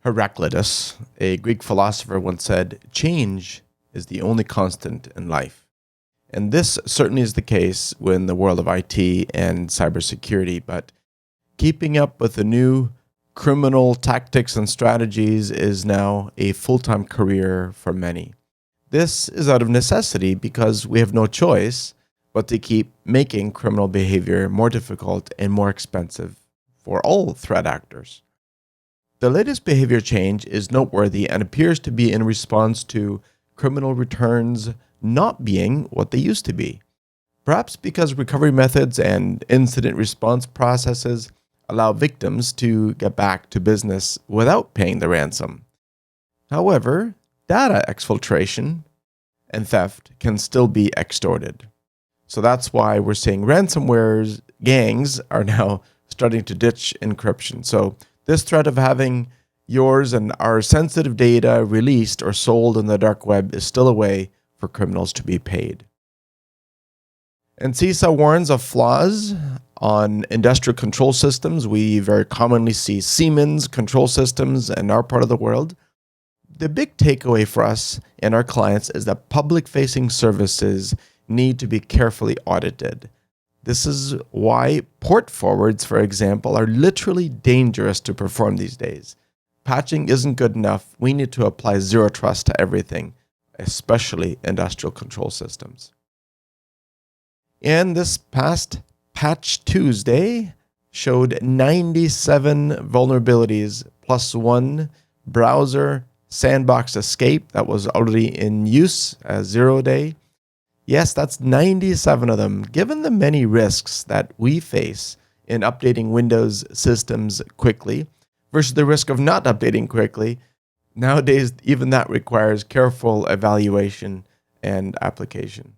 Heraclitus, a Greek philosopher, once said, "Change is the only constant in life." And this certainly is the case in the world of IT and cybersecurity, but keeping up with the new criminal tactics and strategies is now a full-time career for many. This is out of necessity because we have no choice but to keep making criminal behavior more difficult and more expensive for all threat actors. The latest behavior change is noteworthy and appears to be in response to criminal returns not being what they used to be. Perhaps because recovery methods and incident response processes allow victims to get back to business without paying the ransom. However, data exfiltration and theft can still be extorted. So that's why we're seeing ransomware gangs are now starting to ditch encryption. So this threat of having yours and our sensitive data released or sold in the dark web is still a way for criminals to be paid. And CISA warns of flaws on industrial control systems. We very commonly see Siemens control systems in our part of the world. The big takeaway for us and our clients is that public-facing services need to be carefully audited. This is why port forwards, for example, are literally dangerous to perform these days. Patching isn't good enough. We need to apply zero trust to everything, especially industrial control systems. And this past Patch Tuesday showed 97 vulnerabilities plus one browser sandbox escape that was already in use as 0-day. Yes, that's 97 of them. Given the many risks that we face in updating Windows systems quickly versus the risk of not updating quickly, nowadays even that requires careful evaluation and application.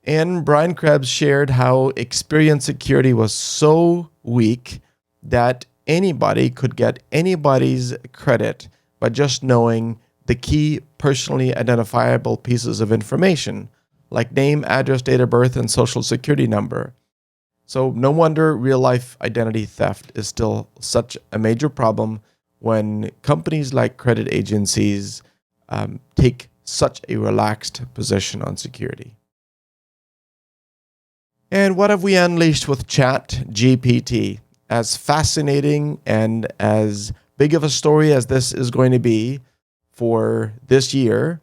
And Brian Krebs shared how Experience Security was so weak that anybody could get anybody's credit by just knowing the key personally identifiable pieces of information, like name, address, date of birth, and social security number. So no wonder real-life identity theft is still such a major problem when companies like credit agencies take such a relaxed position on security. And what have we unleashed with ChatGPT? As fascinating and as big of a story as this is going to be for this year,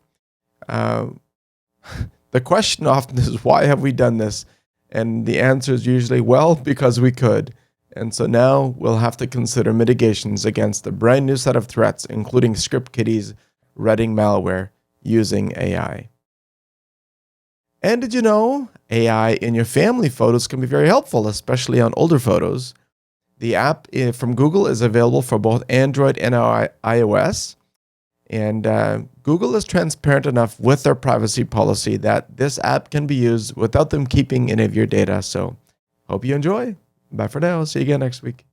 the question often is, why have we done this? And the answer is usually, well, because we could. And so now we'll have to consider mitigations against a brand new set of threats, including script kiddies reading malware using AI. And did you know AI in your family photos can be very helpful, especially on older photos? The app from Google is available for both Android and iOS. And Google is transparent enough with their privacy policy that this app can be used without them keeping any of your data. So hope you enjoy. Bye for now. See you again next week.